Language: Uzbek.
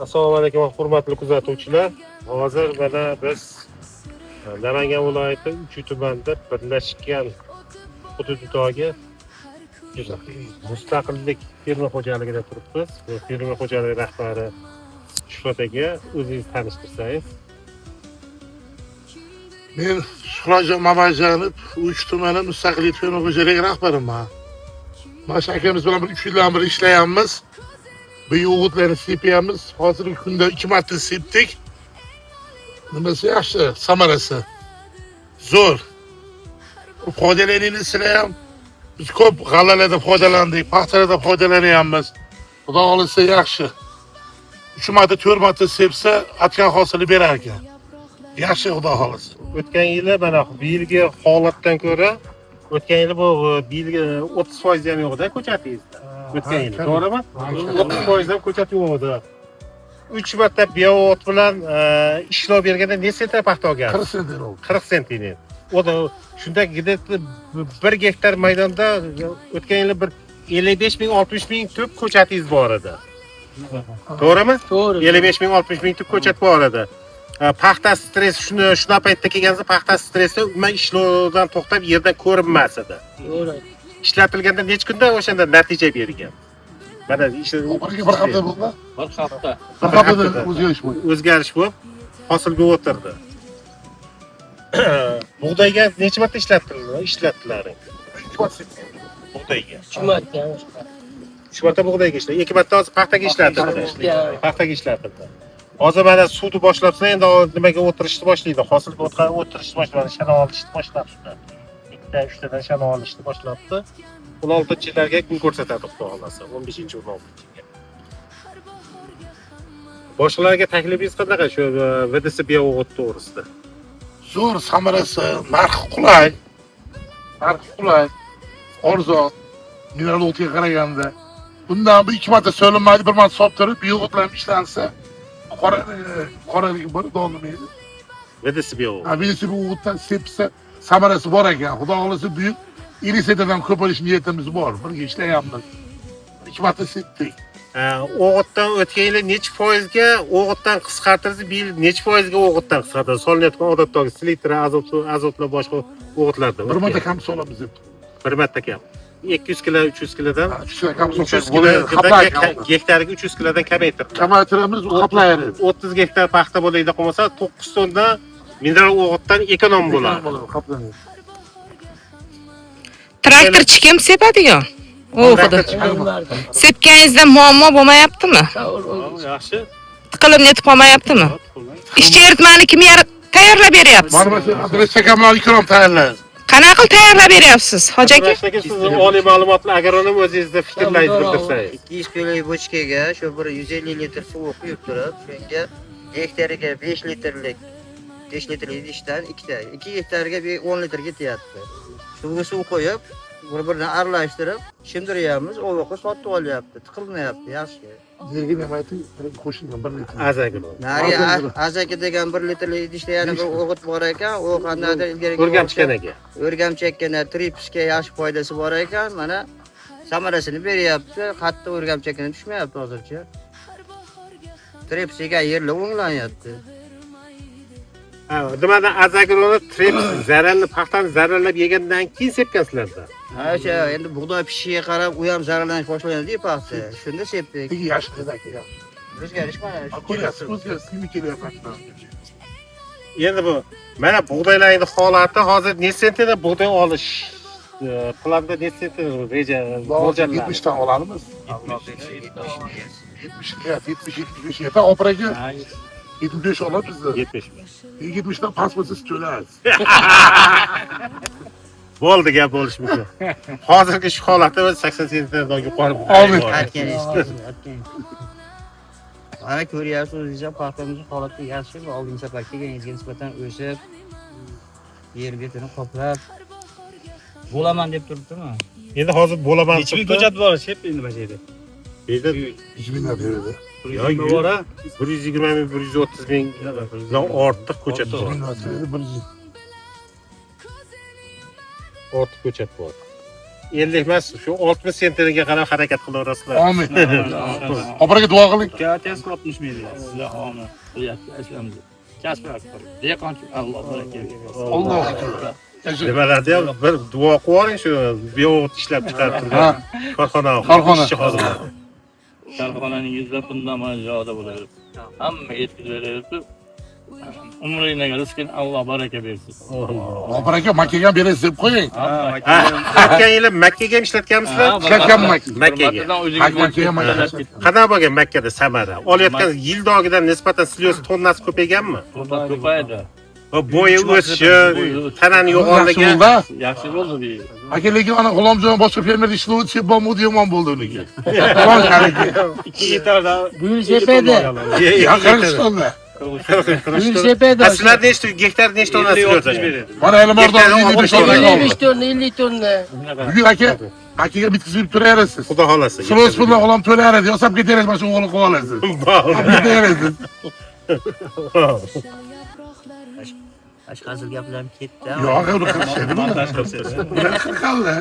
Assalomu alaykum hurmatli kuzatuvchilar. Hozir mana biz Namangan viloyati Uchi tumanida birlashgan hududidagi mustaqillik fermer xo'jaligida turibmiz. Bu fermer xo'jaligi rahbari Shuhrat aka o'zingizni tanishtirsangiz. Men Shuhratjon Mamajonov, Uchi tumani mustaqillik fermer xo'jaligi rahbariman. Mana shu akamiz bilan 3 yildan beri ishlayapmiz. Bu o'g'itlarni sepyapmiz. Hozirgi kunda 2 marta sepdik. Nimasi yaxshi, samarasi zo'r. Foydalanishni sizlar ham biz ko'p g'allalardan foydalandik, paxtalardan foydalanyapmiz. Xudo xolisa yaxshi. 3 marta, 4 marta sepsa, atgan hosili berar ekan. Yaxshi xudo xolisa. O'tgan yili mana bu yilgi holatdan ko'ra o'tgan yili bu yilgi 30% ham yo'q-da ko'chatingizda. O'tgan yili, to'g'rimi? 30% ham ko'chat yo'q edi. 3 marta biovot bilan ishlov berganda ne sentner paxta olgan? 40 sentner oldu. 40 sentner. O da shunda gidetli 1 gektar maydonda o'tgan yili bir 55 ming 60 ming tub ko'chatingiz bor edi. To'g'rimi? To'g'ri. 55 ming 60 ming tub ko'chat bor edi. Paxta stress shuna paytda kelganda paxta stressi umuman ishlovdan to'xtab yerdan ko'rinmas edi. To'g'ri. Ishlatilganda necha kunda o'shanda natija bergan. Mana ishlar Bir hafta bo'ldi. Bir hafta. Bir haftada o'zgarish bo'ldi. o'zgarish bo'lib hosilga o'tirdi. Bug'doyga necha marta ishlatdilar? 3 marta sepdik. Bug'doyga. Chumatga. 3 marta bug'doyga ishlatdi. 2 marta hozir paxtaga ishlatildi. Paxtaga ishlatildi. Hozir mana suvni boshlabsa endi nimaga o'tirishni boshlaydi. Hosilga o'tirishni boshladi, shana olishni boshladi. 2 3tadan shana olishni boshlabdi. 16-yillarga kun ko'rsatadi xudo xolasa. 15-16-yilga. Boshqalarga taklifingiz qanaqa shu VDS biovot to'g'risida? Zo'r, samarasi, narxi qulay. Arzon. Mineral o'tga qaraganda. Bundan bu 2 marta so'linmaydi, 1 marta soptirib, biovotlar ishlansa, qoralik bo'lib olmaydi. VDS biovot. VDS biovotdan sepsa, samarasi bor ekan. Xudo xolasa buyuk 50 sentrdan ko'p olish niyatimiz bor. Birga ishlayapmiz. 2 marta sepdik. O'g'itdan o'tgan yili necha foizga o'g'itdan qisqartirdi, bu yil necha foizga o'g'itdan qisqartirdi? Solinayotgan odatdagi selektor, azotlar boshqa o'g'itlarda. 1 marta kam solamiz deb. 1 marta kam. 200 kilo, 300 kilodan 300 kilo gektariga 300 kilodan kamaytirdi. Kamaytiramiz, u qoplayadi. 30 gektar paxta bo'ladi qolmasa 9 tonna mineral o'g'itdan ekonom bo'ladi. Qoplanadi. Traktorchi kim sepadigan? O'g'idi. Sepganingizda muammo bo'lmayaptimi? Yaxshi. Tiqilib netib qolmayaptimi? Ishchi eritmani kim tayyorlab beryapsiz? Mana shu adres chakamlar ikrom tayyorlaymiz. Qanaqa qilib tayyorlab beryapsiz, hoji aka? Siz oliy ma'lumotli agronom o'zingizda fikrlaringizni bildirsangiz. 200 kilo bochkaga shu bir 150 litr suv quyib turib, shunga hektariga 5 litrlik idishdan 2 gektarga 10 litr ketyapti. Suvga suv qo'yib, bir-biridan aralashtirib, shimdiryapmiz, ovoqqa sotib olyapti, tiqilmayapti, yaxshi. Zergi nimayti qo'shilgan 1 litr. Azagilo. Nari azaka degan 1 litrlik idishda yana bir o'g'it bor ekan, u qandaydir ilgari O'rgamchkanaga. o'rgamchakkana tripsga yaxshi foydasi bor ekan, mana samarasini beryapti. Hatto o'rgamchakkana tushmayapti hozircha. Tripsiga yerli o'nglanyapti. Nimadan azagiloni trips zararli paxtani zararlab yegandan keyin sepgansizlarda? O'sha endi bug'doy pishishiga qarab u ham zararlanish boshlanadi-ku paxta. Shunda sepdik. Yaxshi dedaki. O'zgarish mana shu. O'zgarish kimi kelyapti? Endi bu mana bug'doylarning holati hozir ne sentner bug'doy olish planda ne sentner reja mo'ljallar? 70 dan olamiz. 70 yetar. Operaga 75 olamiz bizda. 70 mi? 70 dan pasportsiz to'laysiz. Bo'ldi gap bo'lish mumkin. Hozirgi shu holatda 80 sentrdan yuqori Amin. Mana ko'ryapsiz, o'zingiz paxtamizning holati yaxshi. Oldingi safar kelganingizga nisbatan o'sib, yer betini qoplab bo'laman deb turibdimi? Endi hozir bo'laman. Necha ming ko'chat bor, shep endi mana yerda. Yerda 100 mingdan beradi. yo'q, 120 ming, 130 mingdan ortiq ko'chat bor. 100 Ortiq ko'chat bor. 50 emas, shu 60 sentiniga qarab harakat qilaverasizlar. Amin. Opaga duo qiling. Tez 60 million. Sizlar omin. Qilyapti ishlamiz. Kasb qilib. Dehqonchi Alloh baraka bersin. Alloh akbar. Nimalarda ham bir duo qiling shu bio't ishlab chiqarib turgan korxona. ishchi hozir. Korxonaning yuzlab bundan joyda bo'ladi. Hamma yetkazib beradi. Umringizga rizqini Alloh baraka bersin. Opaga makkaga berasiz deb qo'ying. O'tgan yili Makkaga ham ishlatganmisizlar? Ishlatganman. Makkaga. Makkaga makka. Qanaqa bo'lgan Makkada samara? Olayotgan yildogidan nisbatan slyoz tonnasi ko'payganmi? Ko'paydi. Va bo'yi o'sishi, tanani Yaxshi yo'g'onligi. bo'ldi. Yaxshi bo'ldi. Aka lekin ana G'ulomjon boshqa fermer ishlovchi chep bo'lmadi yomon bo'ldi uniki. Qulon qaraki. 2 gektarda Buyursepedi. Qirg'izistonda. Buyursepedi. Sizlar nechta gektar nechta tonna slyoz? Mana Alimardon 55 tonna qoldi. 55 tonna, 50 tonna. Bugun akaga bitkizib turarsiz. Xudo xolasa. Siz bilan g'ulom to'layarasiz. Yosab ketarasiz, mana shu o'g'ilni qilib olasiz. Ketarasiz. Ashqazil gaplarni ketdi. Yo'q, uni qilishadi. Bunaqa qildi.